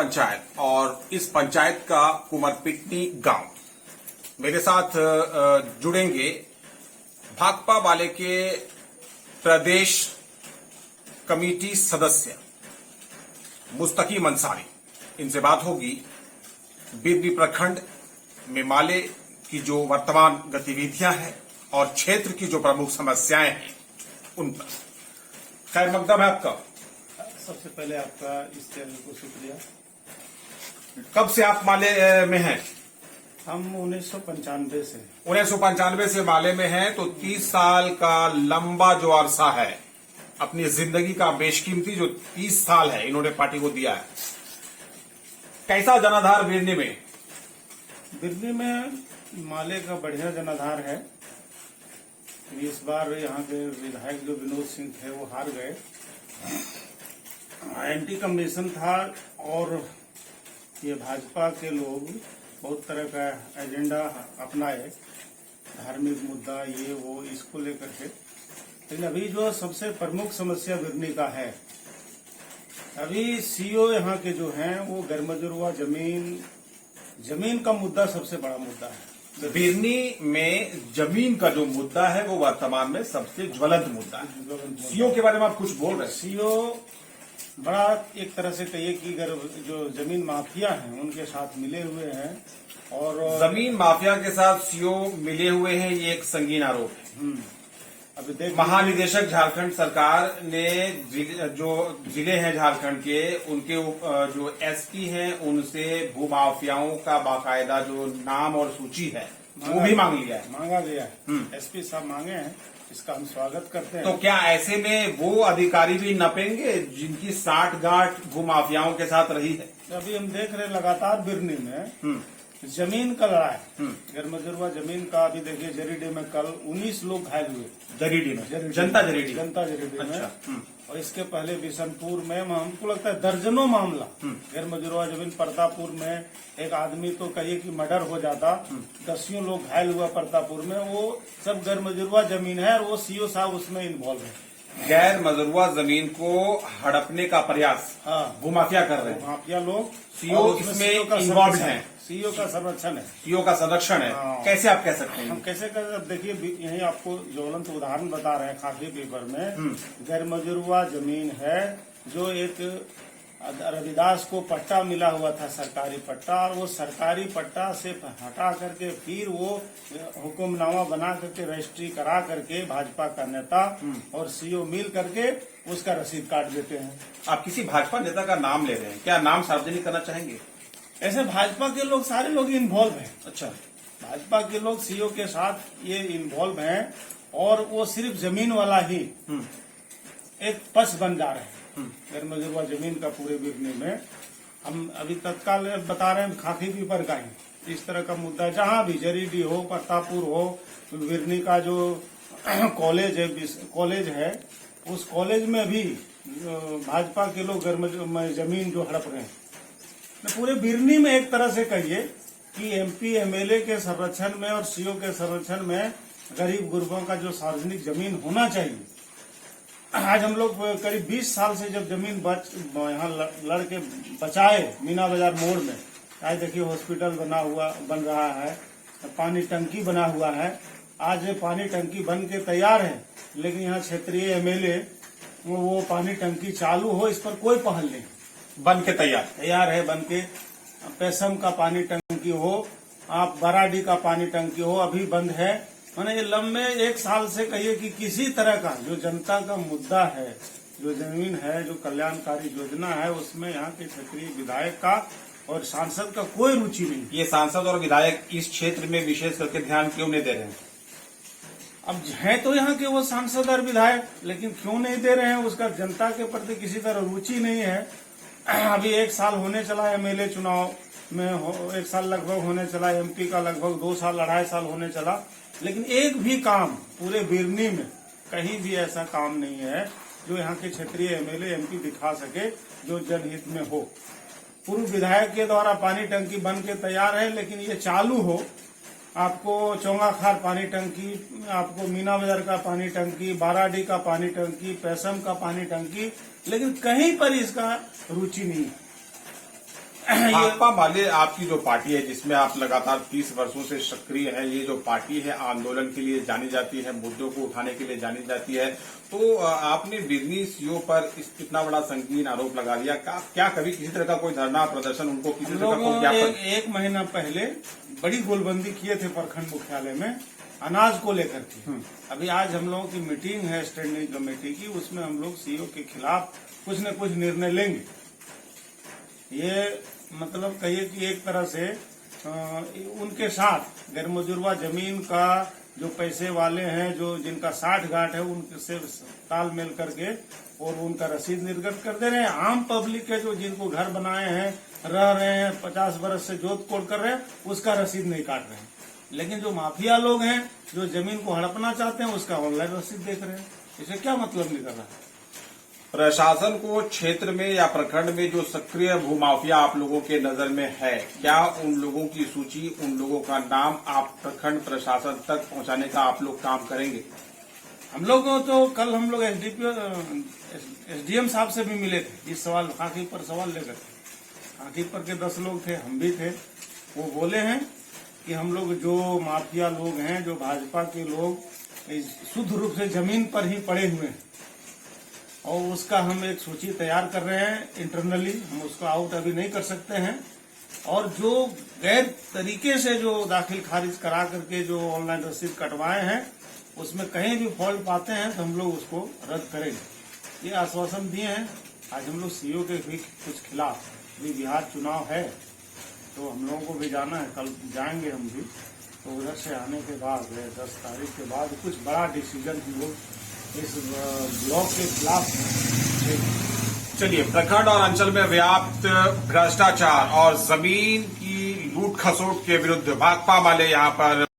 पंचायत और इस पंचायत का कुमरपिटनी गांव। मेरे साथ जुड़ेंगे भाकपा वाले के प्रदेश कमेटी सदस्य मुस्तकीम अंसारी। इनसे बात होगी बिरनी प्रखंड में माले की जो वर्तमान गतिविधियां हैं और क्षेत्र की जो प्रमुख समस्याएं हैं उन पर। खैर मकदम है आपका। सबसे पहले आपका इस चैनल को शुक्रिया। कब से आप माले में हैं? हम 1995 से 1995 से माले में हैं, तो 30 साल का लंबा जो अरसा है, अपनी जिंदगी का बेशकीमती जो 30 साल है इन्होंने पार्टी को दिया है। कैसा जनाधार बिरनी में? बिरनी में माले का बढ़िया जनाधार है। इस बार यहाँ के विधायक जो विनोद सिंह थे वो हार गए। एंटी कमीशन था और ये भाजपा के लोग बहुत तरह का एजेंडा अपनाए, धार्मिक मुद्दा ये वो इसको लेकर के। लेकिन अभी जो सबसे प्रमुख समस्या बिरनी का है, अभी सीओ यहाँ के जो हैं वो गैरमजुर्वा जमीन का मुद्दा सबसे बड़ा मुद्दा है। बिरनी में जमीन का जो मुद्दा है वो वर्तमान में सबसे ज्वलंत मुद्दा है। सीओ के बारे में आप कुछ बोल रहे हैं? सीओ बड़ा एक तरह से कहिए कि जो जमीन माफिया हैं उनके साथ मिले हुए हैं और जमीन माफिया के साथ सीओ मिले हुए हैं, ये एक संगीन आरोप है। अभी देख महानिदेशक झारखंड सरकार ने जो जिले हैं झारखंड के, उनके जो एसपी हैं उनसे भूमाफियाओं का बाकायदा जो नाम और सूची है वो भी मांग गया है। एसपी साहब मांगे हैं, इसका हम स्वागत करते हैं। तो क्या ऐसे में वो अधिकारी भी नपेंगे जिनकी साठगांठ भूमाफियाओं के साथ रही है? अभी हम देख रहे हैं लगातार बिरनी में जमीन का लड़ाई, गैरमजुर्वा जमीन का। अभी देखिए जरीडे में कल 19 लोग घायल हुए। जरीडी में जनता जरीडी में। और इसके पहले बिशनपुर में हमको लगता है दर्जनों मामला गैरमजुर्वा जमीन। प्रतापपुर में एक आदमी तो कहिए कि मर्डर हो जाता, 10 लोग घायल हुआ प्रतापपुर में। वो सब गैरमजुर्वा जमीन है और वो सीओ साहब उसमें इन्वॉल्व है। गैर मजुर्वा जमीन को हड़पने का प्रयास भूमाफिया कर रहे हैं। माफिया लोग सीओ इसमें इन्वॉल्व हैं। सीओ का संरक्षण है। सीओ का संरक्षण है। कैसे आप कह सकते हैं? हम कैसे कर देखिए, यही आपको ज्वलंत उदाहरण बता रहे हैं। खाकी पेपर में गैरमजुर्वा जमीन है जो एक रविदास को पट्टा मिला हुआ था, सरकारी पट्टा, और वो सरकारी पट्टा से हटा करके फिर वो हुक्मनामा बना करके रजिस्ट्री करा करके भाजपा का नेता और सीओ मिल करके उसका रसीद काट देते हैं। आप किसी भाजपा नेता का नाम ले रहे हैं, क्या नाम सार्वजनिक करना चाहेंगे? ऐसे भाजपा के लोग सारे लोग इन्वॉल्व हैं। अच्छा, भाजपा के लोग सीओ के साथ ये इन्वॉल्व हैं और वो सिर्फ जमीन वाला ही एक पक्ष बन जा रहे हैं गैरमजुर्वा जमीन का पूरे बिरनी में। हम अभी तत्काल बता रहे हैं खाकी पीपर का ही इस तरह का मुद्दा, जहां भी जरीडी हो, प्रतापपुर हो, बिरनी का जो कॉलेज है उस कॉलेज में भी भाजपा के लोग जमीन जो हड़प रहे हैं। पूरे बिरनी में एक तरह से कहिए कि एमपी एमएलए के संरक्षण में और सीओ के संरक्षण में गरीब गुरबों का जो सार्वजनिक जमीन होना चाहिए। आज हम लोग करीब 20 साल से जब जमीन यहाँ लड़के बचाए मीना बाजार मोड़ में, आज देखिए हॉस्पिटल बन रहा है, पानी टंकी बना हुआ है। आज पानी टंकी बन के तैयार है, लेकिन यहाँ क्षेत्रीय एमएलए वो पानी टंकी चालू हो इस पर कोई पहल नहीं। बन के तैयार है, बन के पैसम का पानी टंकी हो, आप बराडी का पानी टंकी हो, अभी बंद है। मैंने ये लंबे 1 साल से कहिए कि किसी तरह का जो जनता का मुद्दा है, जो जमीन है, जो कल्याणकारी योजना है, उसमें यहाँ के क्षेत्रीय विधायक का और सांसद का कोई रुचि नहीं। ये सांसद और विधायक इस क्षेत्र में विशेष करके ध्यान क्यों नहीं दे रहे हैं? अब है तो यहाँ के वो सांसद और विधायक, लेकिन क्यों नहीं दे रहे हैं उसका जनता के प्रति किसी तरह रुचि नहीं है। अभी 1 साल होने चला एमएलए चुनाव में, 1 साल लगभग होने चला, एमपी का लगभग 2 साल 2.5 साल होने चला, लेकिन एक भी काम पूरे बिरनी में कहीं भी ऐसा काम नहीं है जो यहाँ के क्षेत्रीय एमएलए एमपी दिखा सके जो जनहित में हो। पूर्व विधायक के द्वारा पानी टंकी बन के तैयार है, लेकिन ये चालू हो, आपको चौंगाखार पानी टंकी, आपको मीना बाजार का पानी टंकी, बाराडी का पानी टंकी, पैसम का पानी टंकी, लेकिन कहीं पर इसका रुचि नहीं है। भाकपा माले आपकी जो पार्टी है जिसमें आप लगातार 30 वर्षों से सक्रिय है, ये जो पार्टी है आंदोलन के लिए जानी जाती है, मुद्दों को उठाने के लिए जानी जाती है, तो आपने बिजनी सीओ पर इतना बड़ा संगीन आरोप लगा दिया। क्या कभी किसी तरह का कोई धरना प्रदर्शन उनको किसी तरह का कोई ज्ञापन? एक महीना पहले बड़ी गोलबंदी किए थे प्रखंड मुख्यालय में अनाज को लेकर के। अभी आज हम लोगों की मीटिंग है स्टैंडिंग कमेटी की, उसमें हम लोग सीओ के खिलाफ कुछ न कुछ निर्णय लेंगे। ये मतलब कहिए कि एक तरह से उनके साथ गैर मुजुर्वा जमीन का जो पैसे वाले हैं, जो जिनका 60 गांठ है, उनसे तालमेल करके और उनका रसीद निर्गत कर दे रहे हैं। आम पब्लिक है जो जिनको घर बनाए हैं, रह रहे हैं, 50 बरस से जोत कोड़ कर रहे हैं, उसका रसीद नहीं काट रहे हैं। लेकिन जो माफिया लोग हैं जो जमीन को हड़पना चाहते हैं, उसका ऑनलाइन रसीद देख रहे हैं। इसे क्या मतलब निकल रहा है? प्रशासन को क्षेत्र में या प्रखंड में जो सक्रिय भूमाफिया आप लोगों के नजर में है, क्या उन लोगों की सूची, उन लोगों का नाम आप प्रखंड प्रशासन तक पहुंचाने का आप लोग काम करेंगे? हम लोग तो कल हम लोग एसडीएम साहब से भी मिले थे, इस सवाल खाकी पर सवाल लेकर। खाकी पर के 10 लोग थे, हम भी थे। वो बोले हैं कि हम लोग जो माफिया लोग हैं, जो भाजपा के लोग शुद्ध रूप से जमीन पर ही पड़े हुए हैं, और उसका हम एक सूची तैयार कर रहे हैं इंटरनली। हम उसको आउट अभी नहीं कर सकते हैं। और जो गैर तरीके से जो दाखिल खारिज करा करके जो ऑनलाइन रसीद कटवाए हैं, उसमें कहीं भी फॉल्ट पाते हैं तो हम लोग उसको रद्द करेंगे। ये आश्वासन दिए हैं। आज हम लोग सीओ के भी कुछ खिलाफ, अभी बिहार चुनाव है तो हम लोगों को भी जाना है, कल जाएंगे हम भी। तो उधर से आने के बाद 10 तारीख के बाद कुछ बड़ा डिसीजन हम लोग इस ब्लॉक के खिलाफ। चलिए, प्रखंड और अंचल में व्याप्त भ्रष्टाचार और जमीन की लूट खसोट के विरुद्ध भाकपा वाले यहाँ पर